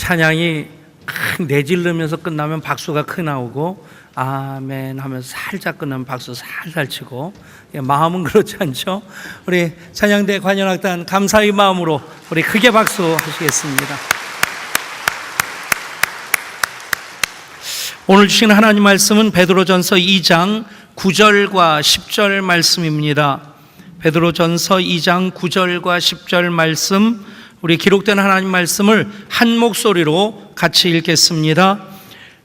찬양이 내질르면서 끝나면 박수가 크게 나오고 아멘 하면서 살짝 끝나면 박수 살살 치고, 마음은 그렇지 않죠? 우리 찬양대 관현악단 감사의 마음으로 우리 크게 박수하시겠습니다. 오늘 주신 하나님 말씀은 베드로전서 2장 9절과 10절 말씀입니다. 베드로전서 2장 9절과 10절 말씀, 우리 기록된 하나님 말씀을 한 목소리로 같이 읽겠습니다.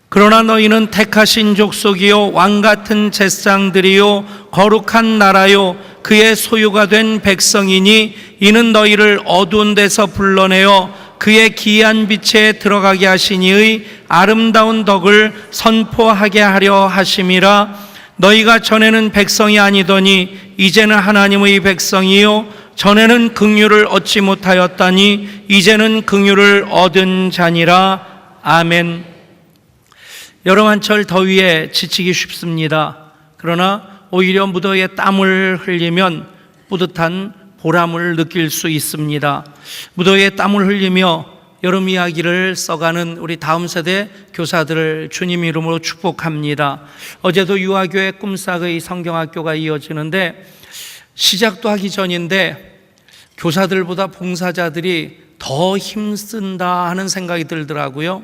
그러나 너희는 택하신 족속이요 왕같은 제사장들이요 거룩한 나라요 그의 소유가 된 백성이니 이는 너희를 어두운 데서 불러내어 그의 기이한 빛에 들어가게 하시니의 아름다운 덕을 선포하게 하려 하심이라. 너희가 전에는 백성이 아니더니 이제는 하나님의 백성이요 전에는 긍휼을 얻지 못하였다니 이제는 긍휼을 얻은 자니라. 아멘. 여름 한철 더위에 지치기 쉽습니다. 그러나 오히려 무더위에 땀을 흘리면 뿌듯한 보람을 느낄 수 있습니다. 무더위에 땀을 흘리며 여름 이야기를 써가는 우리 다음 세대 교사들을 주님 이름으로 축복합니다. 어제도 유아교회 꿈삭의 성경학교가 이어지는데 시작도 하기 전인데 교사들보다 봉사자들이 더 힘쓴다 하는 생각이 들더라고요.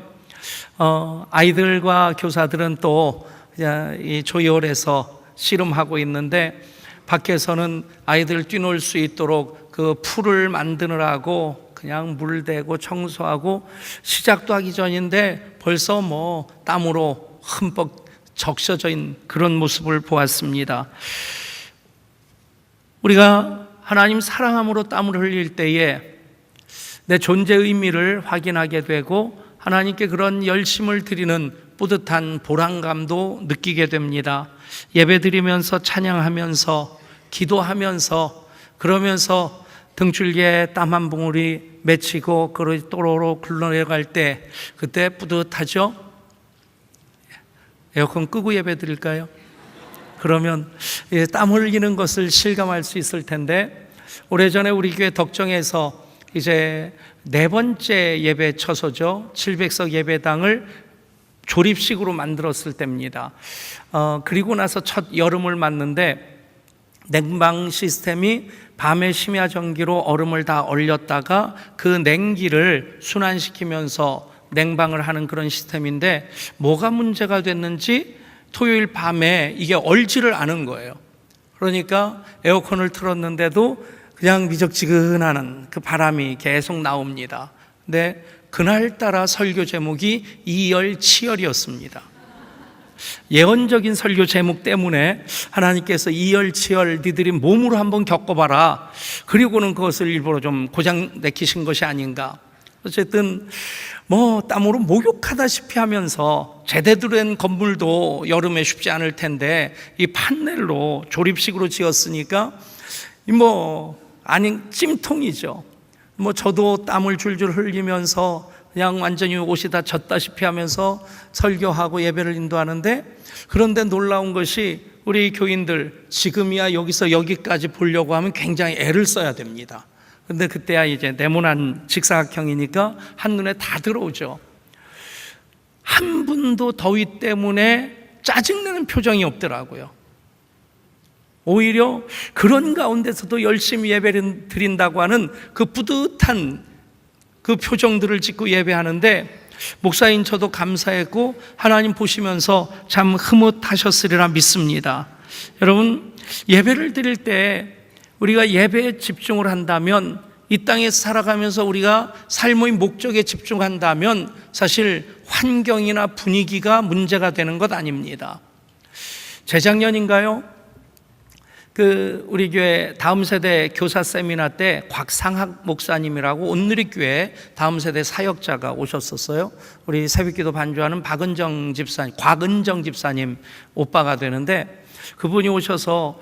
아이들과 교사들은 또 이 조이홀에서 씨름하고 있는데 밖에서는 아이들 뛰놀 수 있도록 그 풀을 만드느라고 그냥 물 대고 청소하고, 시작도 하기 전인데 벌써 땀으로 흠뻑 적셔져 있는 그런 모습을 보았습니다. 우리가 하나님 사랑함으로 땀을 흘릴 때에 내 존재의 의미를 확인하게 되고 하나님께 그런 열심을 드리는 뿌듯한 보람감도 느끼게 됩니다. 예배 드리면서 찬양하면서 기도하면서 그러면서 등줄기에 땀 한 봉우리 맺히고 또로로 굴러내려갈 때 그때 뿌듯하죠? 에어컨 끄고 예배 드릴까요? 그러면 땀 흘리는 것을 실감할 수 있을 텐데, 오래전에 우리 교회 덕정에서 이제 4번째 예배 처소죠. 700석 예배당을 조립식으로 만들었을 때입니다. 그리고 나서 첫 여름을 맞는데 냉방 시스템이 밤에 심야 전기로 얼음을 다 얼렸다가 그 냉기를 순환시키면서 냉방을 하는 그런 시스템인데, 뭐가 문제가 됐는지 토요일 밤에 이게 얼지를 않은 거예요. 그러니까 에어컨을 틀었는데도 그냥 미적지근한 그 바람이 계속 나옵니다. 근데 그날따라 설교 제목이 이열치열이었습니다. 예언적인 설교 제목 때문에 하나님께서 이열치열 니들이 몸으로 한번 겪어봐라, 그리고는 그것을 일부러 좀 고장 내키신 것이 아닌가. 어쨌든 땀으로 목욕하다시피 하면서 제대로 된 건물도 여름에 쉽지 않을 텐데 이 판넬로 조립식으로 지었으니까 아닌 찜통이죠. 저도 땀을 줄줄 흘리면서 그냥 완전히 옷이 다 젖다시피 하면서 설교하고 예배를 인도하는데, 그런데 놀라운 것이 우리 교인들 지금이야 여기서 여기까지 보려고 하면 굉장히 애를 써야 됩니다. 근데 그때야 이제 네모난 직사각형이니까 한눈에 다 들어오죠. 한 분도 더위 때문에 짜증내는 표정이 없더라고요. 오히려 그런 가운데서도 열심히 예배를 드린다고 하는 그 뿌듯한 그 표정들을 짓고 예배하는데, 목사인 저도 감사했고 하나님 보시면서 참 흐뭇하셨으리라 믿습니다. 여러분, 예배를 드릴 때 우리가 예배에 집중을 한다면, 이 땅에서 살아가면서 우리가 삶의 목적에 집중한다면 사실 환경이나 분위기가 문제가 되는 것 아닙니다. 재작년인가요? 우리 교회 다음 세대 교사 세미나 때 곽상학 목사님이라고 온누리교회 다음 세대 사역자가 오셨었어요. 우리 새벽기도 반주하는 곽은정 집사님 오빠가 되는데, 그분이 오셔서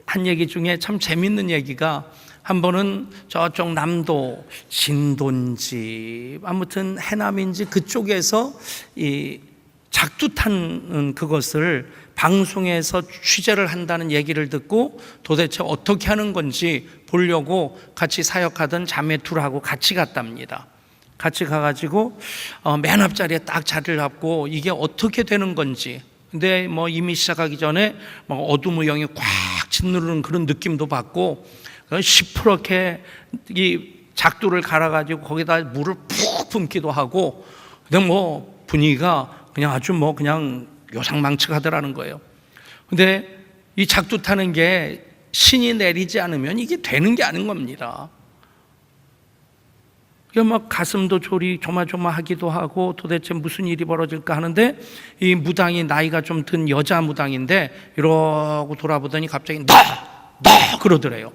한 얘기 중에 참 재밌는 얘기가, 한 번은 저쪽 남도 진도인지 아무튼 해남인지 그쪽에서 이 작두 타는 그것을 방송에서 취재를 한다는 얘기를 듣고 도대체 어떻게 하는 건지 보려고 같이 사역하던 자매 둘하고 같이 갔답니다. 같이 가가지고 맨 앞자리에 딱 자리를 잡고 이게 어떻게 되는 건지, 근데 뭐 이미 시작하기 전에 뭐 어둠의 영이 꽉 짓누르는 그런 느낌도 받고 시퍼렇게 이 작두를 갈아가지고 거기다 물을 푹 붓기도 하고, 근데 뭐 분위기가 그냥 아주 뭐 그냥 요상망측하더라는 거예요. 근데 이 작두 타는 게 신이 내리지 않으면 이게 되는 게 아닌 겁니다. 막 가슴도 조마조마하기도 하고 도대체 무슨 일이 벌어질까 하는데, 이 무당이 나이가 좀 든 여자 무당인데 이러고 돌아보더니 갑자기 너 그러더래요.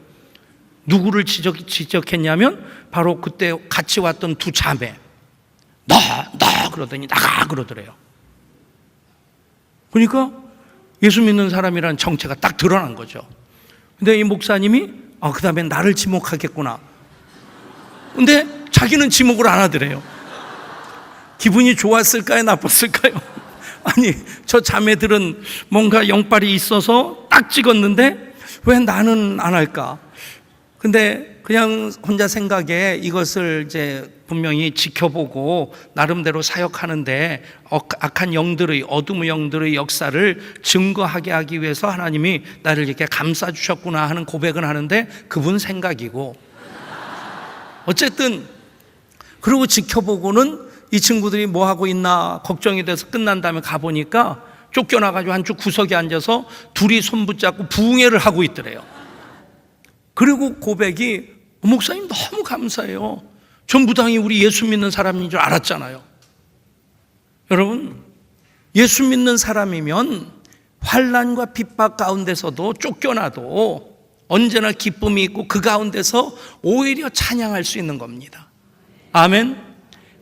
누구를 지적했냐면 바로 그때 같이 왔던 두 자매. 너 그러더니 나가 그러더래요. 그러니까 예수 믿는 사람이라는 정체가 딱 드러난 거죠. 근데 이 목사님이 그 다음에 나를 지목하겠구나. 근데 자기는 지목을 안 하더래요. 기분이 좋았을까요? 나빴을까요? 아니, 저 자매들은 뭔가 영빨이 있어서 딱 찍었는데 왜 나는 안 할까? 근데 그냥 혼자 생각에 이것을 이제 분명히 지켜보고 나름대로 사역하는데 악한 영들의, 어둠의 영들의 역사를 증거하게 하기 위해서 하나님이 나를 이렇게 감싸주셨구나 하는 고백은 하는데 그분 생각이고, 어쨌든 그러고 지켜보고는 이 친구들이 뭐 하고 있나 걱정이 돼서 끝난 다음에 가보니까 쫓겨나가지고 한쪽 구석에 앉아서 둘이 손 붙잡고 부흥회를 하고 있더래요. 그리고 고백이 목사님 너무 감사해요. 전 무당이 우리 예수 믿는 사람인 줄 알았잖아요. 여러분, 예수 믿는 사람이면 환난과 핍박 가운데서도 쫓겨나도 언제나 기쁨이 있고 그 가운데서 오히려 찬양할 수 있는 겁니다. 아멘.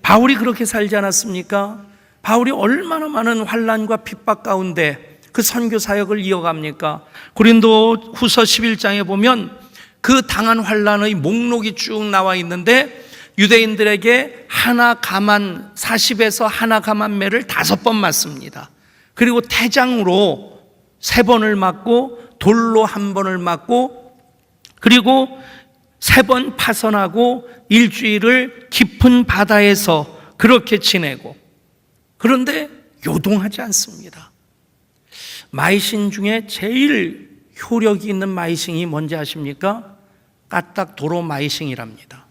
바울이 그렇게 살지 않았습니까? 바울이 얼마나 많은 환난과 핍박 가운데 그 선교 사역을 이어갑니까? 고린도 후서 11장에 보면 그 당한 환난의 목록이 쭉 나와 있는데 유대인들에게 하나 가만 40에서 하나 가만매를 5번 맞습니다. 그리고 태장으로 3번을 맞고 돌로 1번을 맞고 그리고 3번 파선하고 일주일을 깊은 바다에서 그렇게 지내고, 그런데 요동하지 않습니다. 마이신 중에 제일 효력이 있는 마이싱이 뭔지 아십니까? 까딱 도로 마이싱이랍니다.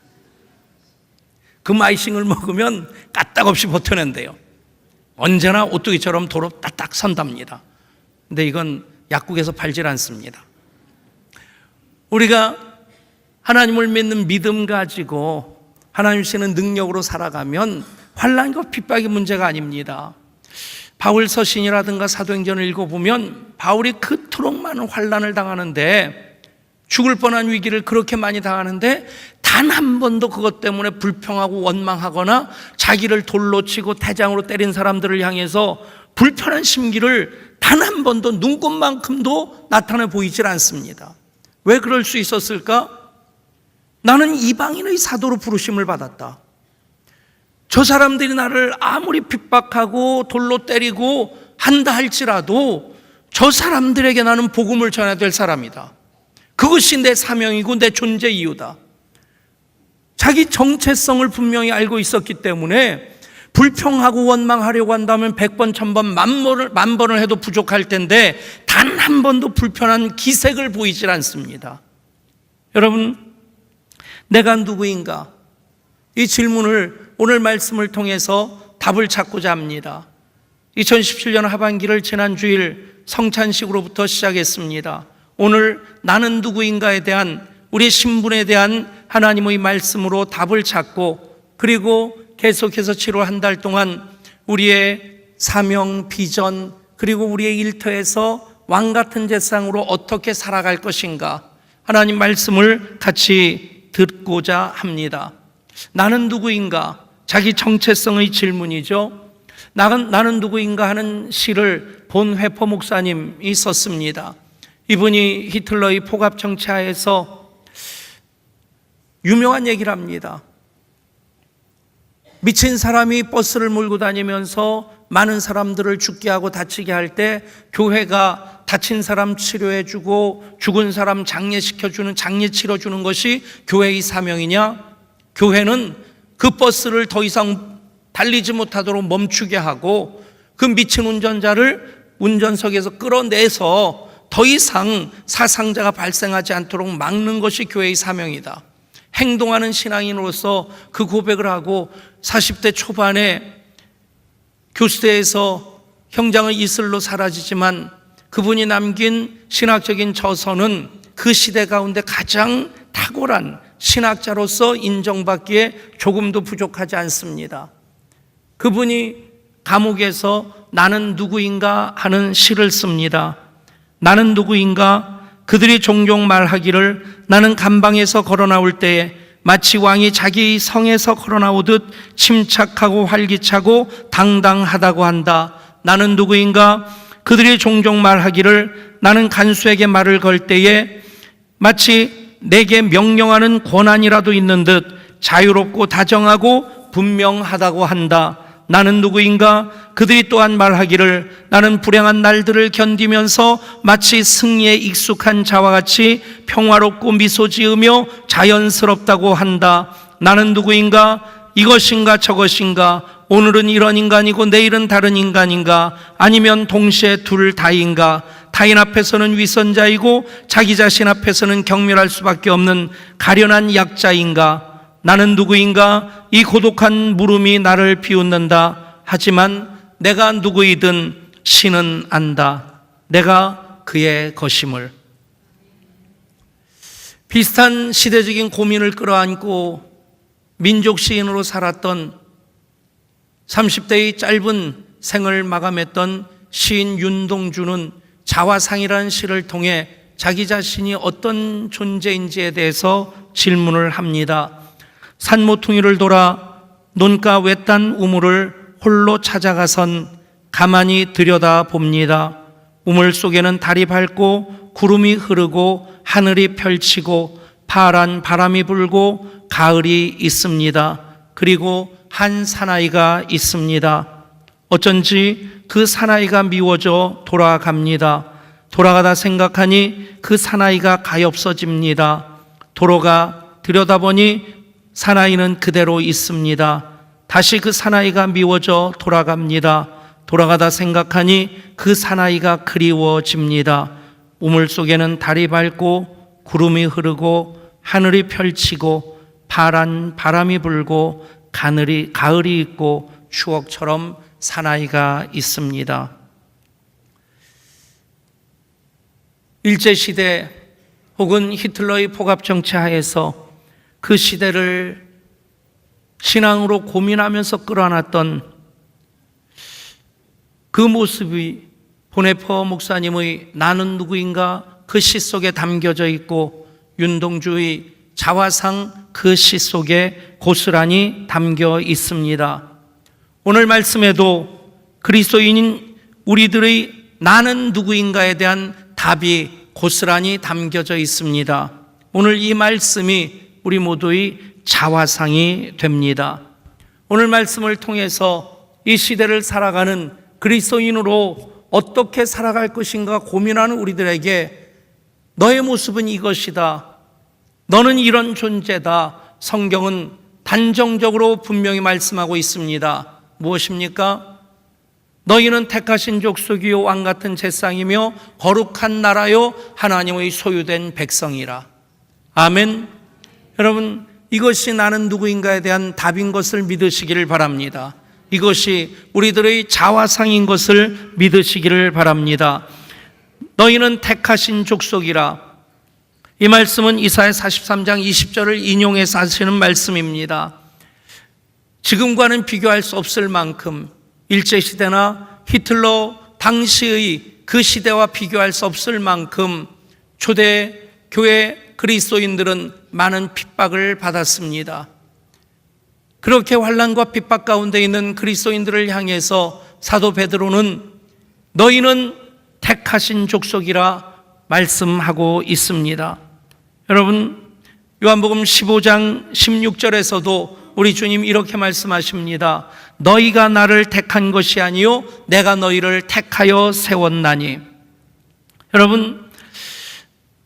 그 마이싱을 먹으면 까딱없이 버텨낸대요. 언제나 오뚜기처럼 도로 딱딱 선답니다. 근데 이건 약국에서 팔질 않습니다. 우리가 하나님을 믿는 믿음 가지고 하나님 주시는 능력으로 살아가면 환난과 핍박이 문제가 아닙니다. 바울 서신이라든가 사도행전을 읽어보면 바울이 그토록 많은 환난을 당하는데, 죽을 뻔한 위기를 그렇게 많이 당하는데 단 한 번도 그것 때문에 불평하고 원망하거나 자기를 돌로 치고 태장으로 때린 사람들을 향해서 불편한 심기를 단 한 번도 눈꽃만큼도 나타내 보이질 않습니다. 왜 그럴 수 있었을까? 나는 이방인의 사도로 부르심을 받았다. 저 사람들이 나를 아무리 핍박하고 돌로 때리고 한다 할지라도 저 사람들에게 나는 복음을 전해야 될 사람이다. 그것이 내 사명이고 내 존재 이유다. 자기 정체성을 분명히 알고 있었기 때문에 불평하고 원망하려고 한다면 100번, 1000번, 만 번을 해도 부족할 텐데 단 한 번도 불편한 기색을 보이질 않습니다. 여러분, 내가 누구인가? 이 질문을 오늘 말씀을 통해서 답을 찾고자 합니다. 2017년 하반기를 지난 주일 성찬식으로부터 시작했습니다. 오늘 나는 누구인가에 대한 우리 신분에 대한 하나님의 말씀으로 답을 찾고, 그리고 계속해서 7월 한 달 동안 우리의 사명, 비전, 그리고 우리의 일터에서 왕같은 제사장으로 어떻게 살아갈 것인가, 하나님 말씀을 같이 듣고자 합니다. 나는 누구인가? 자기 정체성의 질문이죠. 나는 누구인가 하는 시를 본 회포 목사님이 썼습니다. 이분이 히틀러의 포갑 정치하에서 유명한 얘기를 합니다. 미친 사람이 버스를 몰고 다니면서 많은 사람들을 죽게 하고 다치게 할 때 교회가 다친 사람 치료해주고 죽은 사람 장례 치러주는 것이 교회의 사명이냐? 교회는 그 버스를 더 이상 달리지 못하도록 멈추게 하고 그 미친 운전자를 운전석에서 끌어내서 더 이상 사상자가 발생하지 않도록 막는 것이 교회의 사명이다. 행동하는 신앙인으로서 그 고백을 하고 40대 초반에 교수대에서 형장의 이슬로 사라지지만 그분이 남긴 신학적인 저서는 그 시대 가운데 가장 탁월한 신학자로서 인정받기에 조금도 부족하지 않습니다. 그분이 감옥에서 나는 누구인가 하는 시를 씁니다. 나는 누구인가? 그들이 종종 말하기를 나는 감방에서 걸어 나올 때에 마치 왕이 자기 성에서 걸어 나오듯 침착하고 활기차고 당당하다고 한다. 나는 누구인가? 그들이 종종 말하기를 나는 간수에게 말을 걸 때에 마치 내게 명령하는 권한이라도 있는 듯 자유롭고 다정하고 분명하다고 한다. 나는 누구인가? 그들이 또한 말하기를 나는 불행한 날들을 견디면서 마치 승리에 익숙한 자와 같이 평화롭고 미소 지으며 자연스럽다고 한다. 나는 누구인가? 이것인가 저것인가? 오늘은 이런 인간이고 내일은 다른 인간인가? 아니면 동시에 둘 다인가? 타인 앞에서는 위선자이고 자기 자신 앞에서는 경멸할 수밖에 없는 가련한 약자인가? 나는 누구인가? 이 고독한 물음이 나를 비웃는다. 하지만 내가 누구이든 신은 안다. 내가 그의 것임을. 비슷한 시대적인 고민을 끌어안고 민족 시인으로 살았던 30대의 짧은 생을 마감했던 시인 윤동주는 자화상이라는 시를 통해 자기 자신이 어떤 존재인지에 대해서 질문을 합니다. 산모퉁이를 돌아 논가 외딴 우물을 홀로 찾아가선 가만히 들여다 봅니다. 우물 속에는 달이 밝고 구름이 흐르고 하늘이 펼치고 파란 바람이 불고 가을이 있습니다. 그리고 한 사나이가 있습니다. 어쩐지 그 사나이가 미워져 돌아갑니다. 돌아가다 생각하니 그 사나이가 가엾어집니다. 도로가 들여다보니 사나이는 그대로 있습니다. 다시 그 사나이가 미워져 돌아갑니다. 돌아가다 생각하니 그 사나이가 그리워집니다. 우물 속에는 달이 밝고 구름이 흐르고 하늘이 펼치고 파란 바람이 불고 가을이 있고 추억처럼 사나이가 있습니다. 일제시대 혹은 히틀러의 포갑정치 하에서 그 시대를 신앙으로 고민하면서 끌어안았던 그 모습이 보네퍼 목사님의 나는 누구인가 그 시 속에 담겨져 있고 윤동주의 자화상 그 시 속에 고스란히 담겨 있습니다. 오늘 말씀에도 그리스도인인 우리들의 나는 누구인가에 대한 답이 고스란히 담겨져 있습니다. 오늘 이 말씀이 우리 모두의 자화상이 됩니다. 오늘 말씀을 통해서 이 시대를 살아가는 그리스도인으로 어떻게 살아갈 것인가 고민하는 우리들에게 너의 모습은 이것이다. 너는 이런 존재다. 성경은 단정적으로 분명히 말씀하고 있습니다. 무엇입니까? 너희는 택하신 족속이요 왕같은 제상이며 거룩한 나라요 하나님의 소유된 백성이라. 아멘. 여러분, 이것이 나는 누구인가에 대한 답인 것을 믿으시기를 바랍니다. 이것이 우리들의 자화상인 것을 믿으시기를 바랍니다. 너희는 택하신 족속이라. 이 말씀은 이사야 43장 20절을 인용해서 하시는 말씀입니다. 지금과는 비교할 수 없을 만큼 일제시대나 히틀러 당시의 그 시대와 비교할 수 없을 만큼 초대 교회 그리스도인들은 많은 핍박을 받았습니다. 그렇게 환난과 핍박 가운데 있는 그리스도인들을 향해서 사도 베드로는 너희는 택하신 족속이라 말씀하고 있습니다. 여러분, 요한복음 15장 16절에서도 우리 주님 이렇게 말씀하십니다. 너희가 나를 택한 것이 아니요 내가 너희를 택하여 세웠나니. 여러분,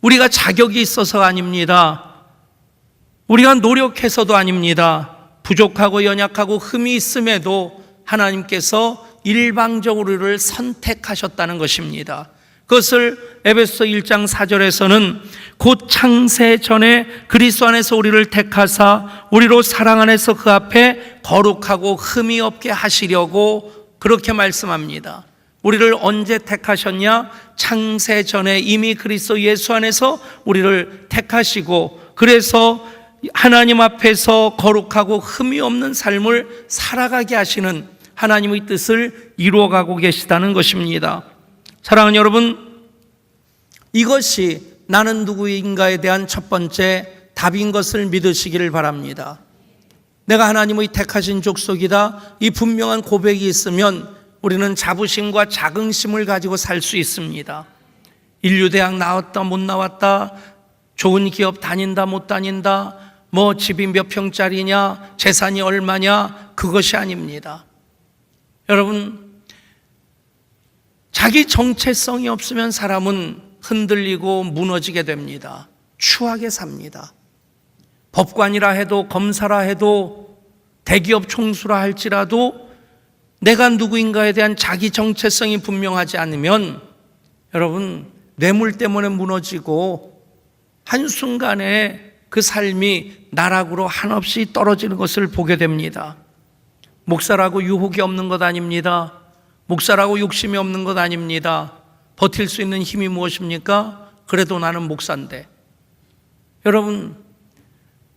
우리가 자격이 있어서가 아닙니다. 우리가 노력해서도 아닙니다. 부족하고 연약하고 흠이 있음에도 하나님께서 일방적으로 우리를 선택하셨다는 것입니다. 그것을 에베소 1장 4절에서는 곧 창세 전에 그리스도 안에서 우리를 택하사 우리로 사랑 안에서 그 앞에 거룩하고 흠이 없게 하시려고 그렇게 말씀합니다. 우리를 언제 택하셨냐? 창세 전에 이미 그리스도 예수 안에서 우리를 택하시고, 그래서 하나님 앞에서 거룩하고 흠이 없는 삶을 살아가게 하시는 하나님의 뜻을 이루어가고 계시다는 것입니다. 사랑하는 여러분, 이것이 나는 누구인가에 대한 첫 번째 답인 것을 믿으시기를 바랍니다. 내가 하나님의 택하신 족속이다, 이 분명한 고백이 있으면 우리는 자부심과 자긍심을 가지고 살 수 있습니다. 인류대학 나왔다 못 나왔다, 좋은 기업 다닌다 못 다닌다, 뭐 집이 몇 평짜리냐, 재산이 얼마냐, 그것이 아닙니다. 여러분, 자기 정체성이 없으면 사람은 흔들리고 무너지게 됩니다. 추하게 삽니다. 법관이라 해도, 검사라 해도, 대기업 총수라 할지라도 내가 누구인가에 대한 자기 정체성이 분명하지 않으면 여러분, 뇌물 때문에 무너지고 한순간에 그 삶이 나락으로 한없이 떨어지는 것을 보게 됩니다. 목사라고 유혹이 없는 것 아닙니다. 목사라고 욕심이 없는 것 아닙니다. 버틸 수 있는 힘이 무엇입니까? 그래도 나는 목사인데. 여러분,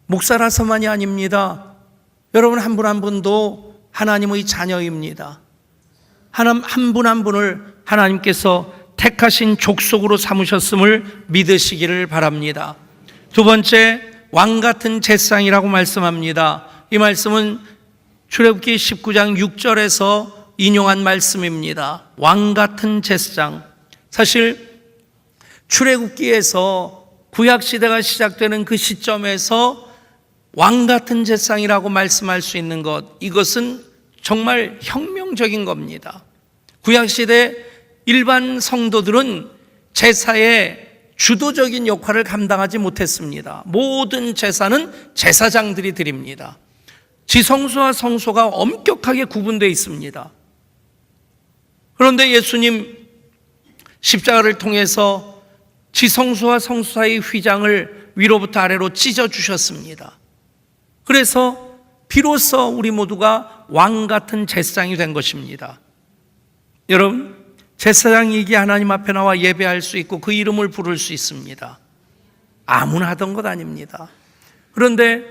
목사라서만이 아닙니다. 여러분 한 분 한 분도 하나님의 자녀입니다. 한 분 한 분을 하나님께서 택하신 족속으로 삼으셨음을 믿으시기를 바랍니다. 두 번째, 왕 같은 제상이라고 말씀합니다. 이 말씀은 출애굽기 19장 6절에서 인용한 말씀입니다. 왕 같은 제상. 사실 출애굽기에서 구약시대가 시작되는 그 시점에서 왕 같은 제상이라고 말씀할 수 있는 것, 이것은 정말 혁명적인 겁니다. 구약시대 일반 성도들은 제사의 주도적인 역할을 감당하지 못했습니다. 모든 제사는 제사장들이 드립니다. 지성소와 성소가 엄격하게 구분되어 있습니다. 그런데 예수님 십자가를 통해서 지성소와 성소 사이의 휘장을 위로부터 아래로 찢어주셨습니다. 그래서 비로소 우리 모두가 왕 같은 제사장이 된 것입니다. 여러분, 제사장이기에 하나님 앞에 나와 예배할 수 있고 그 이름을 부를 수 있습니다. 아무나 하던 것 아닙니다. 그런데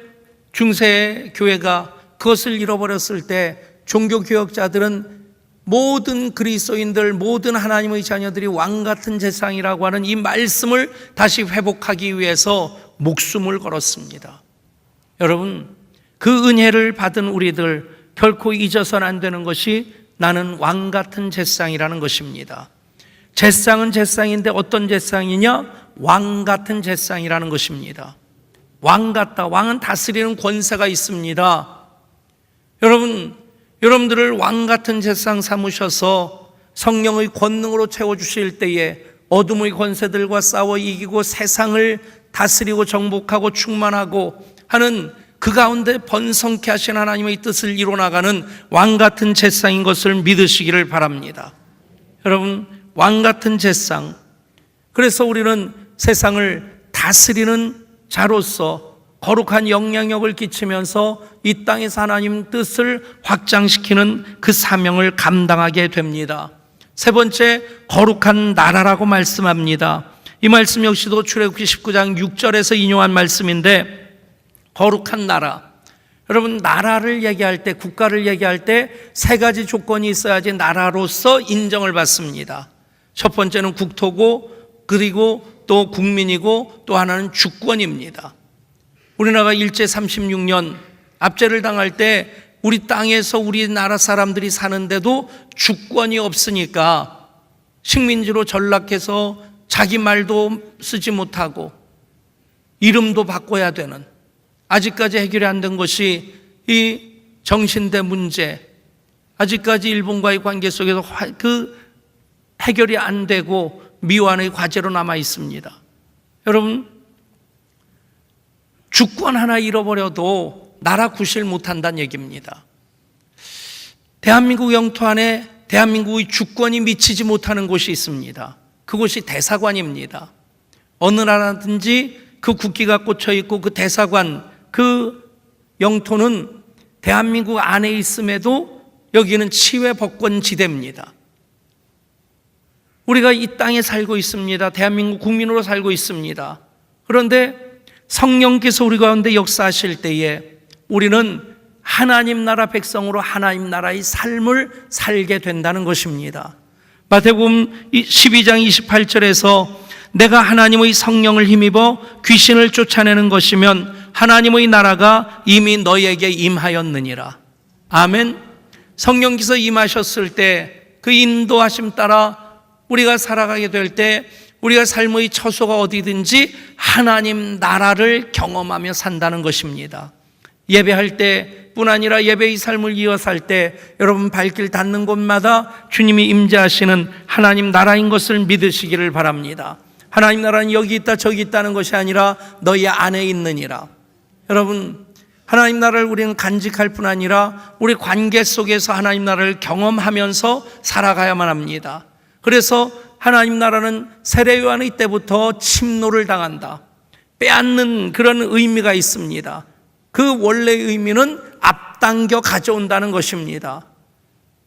중세 교회가 그것을 잃어버렸을 때 종교개혁자들은 모든 그리스도인들, 모든 하나님의 자녀들이 왕 같은 제사장이라고 하는 이 말씀을 다시 회복하기 위해서 목숨을 걸었습니다. 여러분, 그 은혜를 받은 우리들 결코 잊어서는 안 되는 것이 나는 왕 같은 제사장이라는 것입니다. 제사장은 제사장인데 어떤 제사장이냐? 왕 같은 제사장이라는 것입니다. 왕 같다. 왕은 다스리는 권세가 있습니다. 여러분들을 왕 같은 제사장 삼으셔서 성령의 권능으로 채워주실 때에 어둠의 권세들과 싸워 이기고 세상을 다스리고 정복하고 충만하고 하는 그 가운데 번성케 하신 하나님의 뜻을 이뤄나가는 왕 같은 제사장인 것을 믿으시기를 바랍니다. 여러분, 왕 같은 제사장. 그래서 우리는 세상을 다스리는 자로서 거룩한 영향력을 끼치면서 이 땅에서 하나님 뜻을 확장시키는 그 사명을 감당하게 됩니다. 세 번째, 거룩한 나라라고 말씀합니다. 이 말씀 역시도 출애굽기 19장 6절에서 인용한 말씀인데, 거룩한 나라. 여러분, 나라를 얘기할 때, 국가를 얘기할 때 세 가지 조건이 있어야지 나라로서 인정을 받습니다. 첫 번째는 국토고, 그리고 또 국민이고, 또 하나는 주권입니다. 우리나라가 일제 36년 압제를 당할 때 우리 땅에서 우리나라 사람들이 사는데도 주권이 없으니까 식민지로 전락해서 자기 말도 쓰지 못하고 이름도 바꿔야 되는, 아직까지 해결이 안 된 것이 이 정신대 문제, 아직까지 일본과의 관계 속에서 그 해결이 안 되고 미완의 과제로 남아 있습니다. 여러분, 주권 하나 잃어버려도 나라 구실 못한다는 얘기입니다. 대한민국 영토 안에 대한민국의 주권이 미치지 못하는 곳이 있습니다. 그곳이 대사관입니다. 어느 나라든지 그 국기가 꽂혀 있고 그 대사관, 그 영토는 대한민국 안에 있음에도 여기는 치외 법권 지대입니다. 우리가 이 땅에 살고 있습니다. 대한민국 국민으로 살고 있습니다. 그런데 성령께서 우리 가운데 역사하실 때에 우리는 하나님 나라 백성으로 하나님 나라의 삶을 살게 된다는 것입니다. 마태복음 12장 28절에서 내가 하나님의 성령을 힘입어 귀신을 쫓아내는 것이면 하나님의 나라가 이미 너희에게 임하였느니라. 아멘. 성령께서 임하셨을 때 그 인도하심 따라 우리가 살아가게 될 때 우리가 삶의 처소가 어디든지 하나님 나라를 경험하며 산다는 것입니다. 예배할 때뿐 아니라 예배의 삶을 이어서 할 때 여러분 발길 닿는 곳마다 주님이 임재하시는 하나님 나라인 것을 믿으시기를 바랍니다. 하나님 나라는 여기 있다 저기 있다는 것이 아니라 너희 안에 있느니라. 여러분, 하나님 나라를 우리는 간직할 뿐 아니라 우리 관계 속에서 하나님 나라를 경험하면서 살아가야만 합니다. 그래서 하나님 나라는 세례 요한의 때부터 침노를 당한다, 빼앗는 그런 의미가 있습니다. 그 원래의 의미는 앞당겨 가져온다는 것입니다.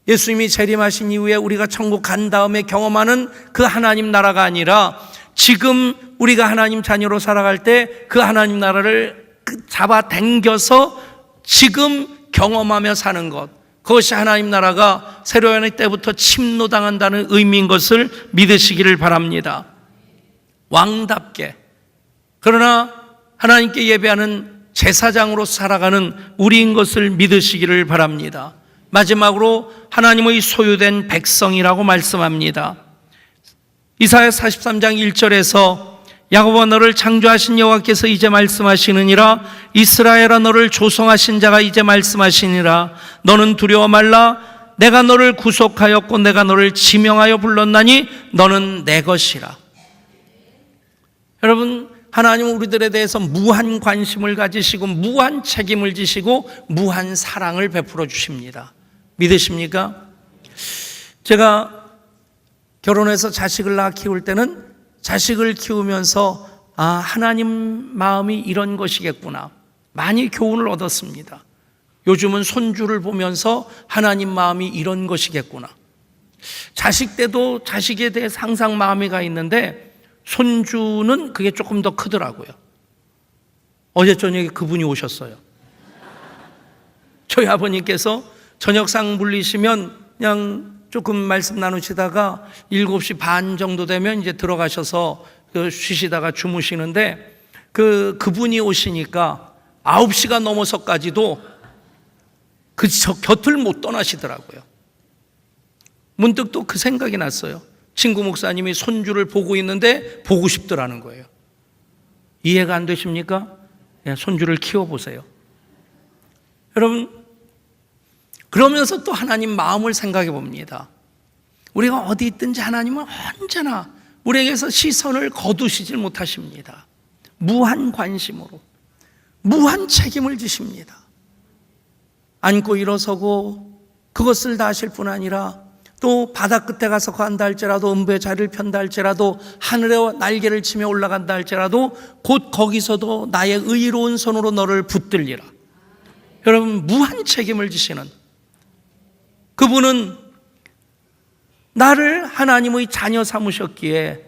예수님이 재림하신 이후에 우리가 천국 간 다음에 경험하는 그 하나님 나라가 아니라 지금 우리가 하나님 자녀로 살아갈 때 그 하나님 나라를 잡아당겨서 지금 경험하며 사는 것, 그것이 하나님 나라가 세례 요한의 때부터 침노당한다는 의미인 것을 믿으시기를 바랍니다. 왕답게, 그러나 하나님께 예배하는 제사장으로 살아가는 우리인 것을 믿으시기를 바랍니다. 마지막으로 하나님의 소유된 백성이라고 말씀합니다. 이사야 43장 1절에서 야곱아 너를 창조하신 여호와께서 이제 말씀하시느니라, 이스라엘아 너를 조성하신 자가 이제 말씀하시니라, 너는 두려워 말라. 내가 너를 구속하였고 내가 너를 지명하여 불렀나니 너는 내 것이라. 여러분, 하나님은 우리들에 대해서 무한 관심을 가지시고 무한 책임을 지시고 무한 사랑을 베풀어 주십니다. 믿으십니까? 제가 결혼해서 자식을 낳아 키울 때는 자식을 키우면서 하나님 마음이 이런 것이겠구나, 많이 교훈을 얻었습니다. 요즘은 손주를 보면서 하나님 마음이 이런 것이겠구나. 자식 때도 자식에 대해서 항상 마음이 가 있는데 손주는 그게 조금 더 크더라고요. 어제 저녁에 그분이 오셨어요. 저희 아버님께서 저녁상 불리시면 그냥 조금 말씀 나누시다가 7시 반 정도 되면 이제 들어가셔서 쉬시다가 주무시는데 그분이 오시니까 9시가 넘어서까지도 저 곁을 못 떠나시더라고요. 문득 또 그 생각이 났어요. 친구 목사님이 손주를 보고 있는데 보고 싶더라는 거예요. 이해가 안 되십니까? 손주를 키워보세요. 여러분, 그러면서 또 하나님 마음을 생각해 봅니다. 우리가 어디 있든지 하나님은 언제나 우리에게서 시선을 거두시질 못하십니다. 무한 관심으로 무한 책임을 지십니다. 앉고 일어서고 그것을 다 하실 뿐 아니라 또 바다 끝에 가서 간다 할지라도, 음부의 자리를 편다 할지라도, 하늘에 날개를 치며 올라간다 할지라도 곧 거기서도 나의 의로운 손으로 너를 붙들리라. 여러분, 무한 책임을 지시는 그분은 나를 하나님의 자녀 삼으셨기에,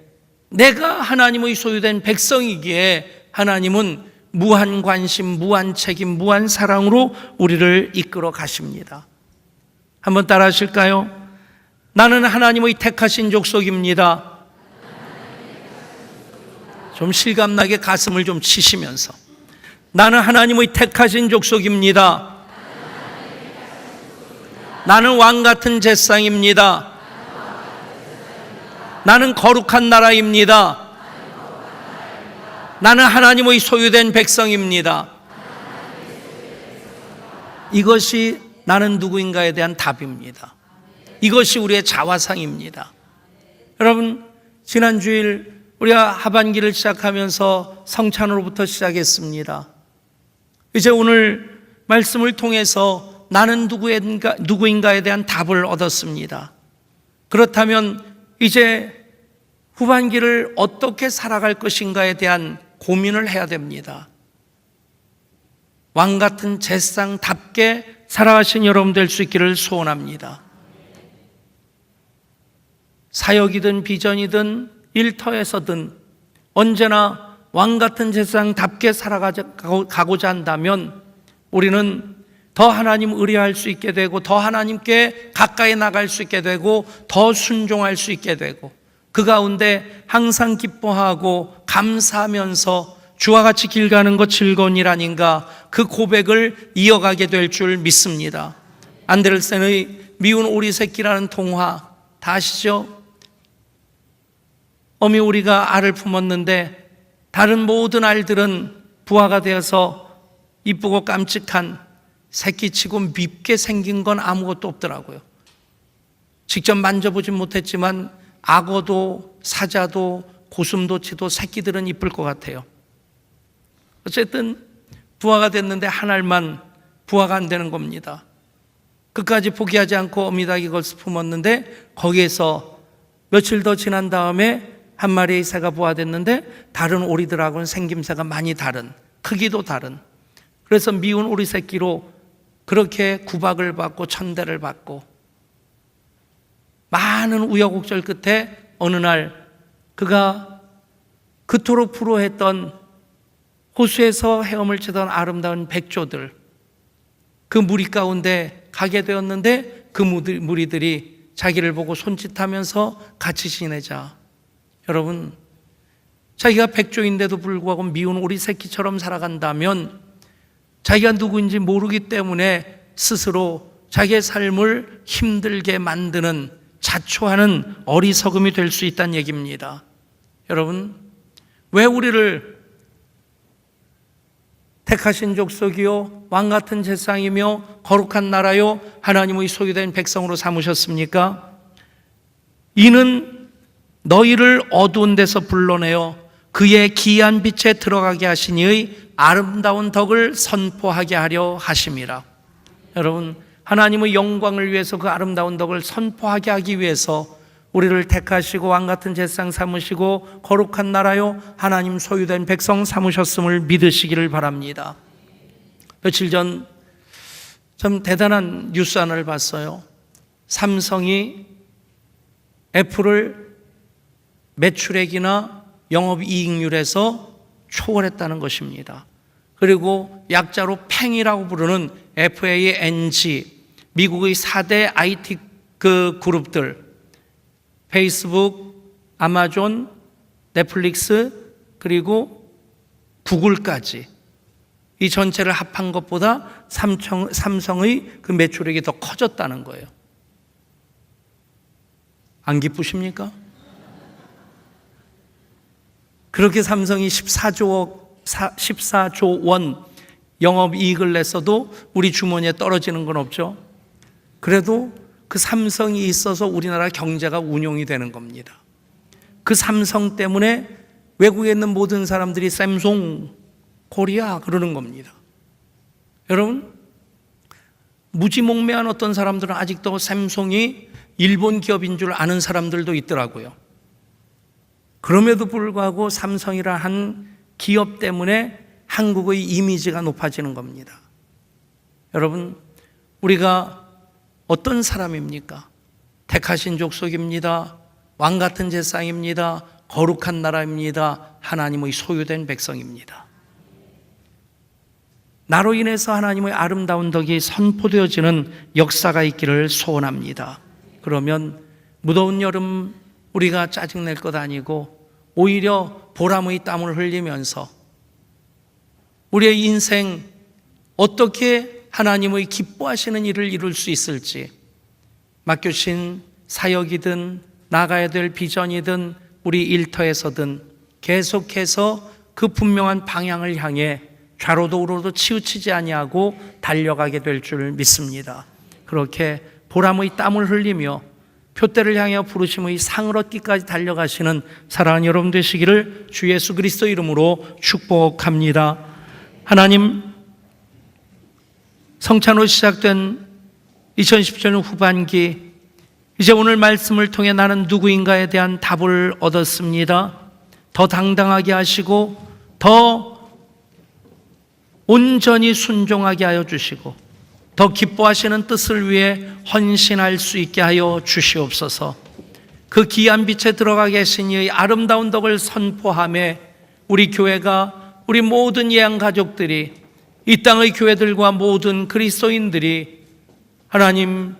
내가 하나님의 소유된 백성이기에 하나님은 무한 관심, 무한 책임, 무한 사랑으로 우리를 이끌어 가십니다. 한번 따라 하실까요? 나는 하나님의 택하신 족속입니다. 좀 실감나게 가슴을 좀 치시면서, 나는 하나님의 택하신 족속입니다. 나는 왕같은 제사장입니다. 나는 거룩한 나라입니다. 나는 하나님의 소유된 백성입니다. 이것이 나는 누구인가에 대한 답입니다. 이것이 우리의 자화상입니다. 여러분, 지난 주일 우리가 하반기를 시작하면서 성찬으로부터 시작했습니다. 이제 오늘 말씀을 통해서 나는 누구인가에 대한 답을 얻었습니다. 그렇다면 이제 후반기를 어떻게 살아갈 것인가에 대한 고민을 해야 됩니다. 왕 같은 제사장답게 살아가신 여러분 될 수 있기를 소원합니다. 사역이든 비전이든 일터에서든 언제나 왕 같은 제사장답게 살아가고자 한다면 우리는 더 하나님 의뢰할 수 있게 되고 더 하나님께 가까이 나갈 수 있게 되고 더 순종할 수 있게 되고 그 가운데 항상 기뻐하고 감사하면서 주와 같이 길 가는 것 즐거운 일 아닌가, 그 고백을 이어가게 될 줄 믿습니다. 안데르센의 미운 오리 새끼라는 동화 다 아시죠? 어미 오리가 알을 품었는데 다른 모든 알들은 부화가 되어서 이쁘고 깜찍한 새끼치고 밉게 생긴 건 아무것도 없더라고요. 직접 만져보진 못했지만 악어도 사자도 고슴도치도 새끼들은 이쁠 것 같아요. 어쨌든 부화가 됐는데 한 알만 부화가 안 되는 겁니다. 끝까지 포기하지 않고 어미닭이 것을 품었는데 거기에서 며칠 더 지난 다음에 한 마리의 새가 부화됐는데 다른 오리들하고는 생김새가 많이 다른, 크기도 다른, 그래서 미운 오리 새끼로 그렇게 구박을 받고 천대를 받고 많은 우여곡절 끝에 어느 날 그가 그토록 부러워했던 호수에서 헤엄을 치던 아름다운 백조들, 그 무리 가운데 가게 되었는데 그 무리들이 자기를 보고 손짓하면서 같이 지내자. 여러분, 자기가 백조인데도 불구하고 미운 오리 새끼처럼 살아간다면 자기가 누구인지 모르기 때문에 스스로 자기의 삶을 힘들게 만드는, 자초하는 어리석음이 될 수 있다는 얘기입니다. 여러분, 왜 우리를 택하신 족속이요 왕같은 제사장이며 거룩한 나라요 하나님의 소유된 백성으로 삼으셨습니까? 이는 너희를 어두운 데서 불러내어 그의 기이한 빛에 들어가게 하시니의 아름다운 덕을 선포하게 하려 하심이라. 여러분, 하나님의 영광을 위해서 그 아름다운 덕을 선포하게 하기 위해서 우리를 택하시고 왕같은 제사장 삼으시고 거룩한 나라요 하나님 소유된 백성 삼으셨음을 믿으시기를 바랍니다. 며칠 전 참 대단한 뉴스 하나를 봤어요. 삼성이 애플을 매출액이나 영업이익률에서 초월했다는 것입니다. 그리고 약자로 팽이라고 부르는 FANG, 미국의 4대 IT 그룹들, 페이스북, 아마존, 넷플릭스, 그리고 구글까지 이 전체를 합한 것보다 삼성의 그 매출액이 더 커졌다는 거예요. 안 기쁘십니까? 그렇게 삼성이 14조 원 영업이익을 냈어도 우리 주머니에 떨어지는 건 없죠. 그래도 그 삼성이 있어서 우리나라 경제가 운용이 되는 겁니다. 그 삼성 때문에 외국에 있는 모든 사람들이 샘송 코리아 그러는 겁니다. 여러분, 무지몽매한 어떤 사람들은 아직도 샘송이 일본 기업인 줄 아는 사람들도 있더라고요. 그럼에도 불구하고 삼성이라 한 기업 때문에 한국의 이미지가 높아지는 겁니다. 여러분, 우리가 어떤 사람입니까? 택하신 족속입니다. 왕같은 제사장입니다. 거룩한 나라입니다. 하나님의 소유된 백성입니다. 나로 인해서 하나님의 아름다운 덕이 선포되어지는 역사가 있기를 소원합니다. 그러면 무더운 여름 우리가 짜증낼 것 아니고 오히려 보람의 땀을 흘리면서 우리의 인생 어떻게 하나님의 기뻐하시는 일을 이룰 수 있을지, 맡겨주신 사역이든 나가야 될 비전이든 우리 일터에서든 계속해서 그 분명한 방향을 향해 좌로도 우로도 치우치지 아니하고 달려가게 될 줄 믿습니다. 그렇게 보람의 땀을 흘리며 표대를 향해 부르심의 상을 얻기까지 달려가시는 사랑하는 여러분 되시기를 주 예수 그리스도 이름으로 축복합니다. 하나님, 성찬으로 시작된 2017년 후반기, 이제 오늘 말씀을 통해 나는 누구인가에 대한 답을 얻었습니다. 더 당당하게 하시고 더 온전히 순종하게 하여 주시고 더 기뻐하시는 뜻을 위해 헌신할 수 있게 하여 주시옵소서. 그 귀한 빛에 들어가 계신 이 아름다운 덕을 선포하며 우리 교회가, 우리 모든 예양 가족들이, 이 땅의 교회들과 모든 그리스도인들이 하나님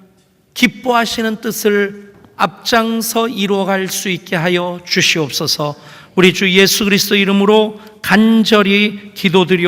기뻐하시는 뜻을 앞장서 이루어갈 수 있게 하여 주시옵소서. 우리 주 예수 그리스도 이름으로 간절히 기도드리옵소서.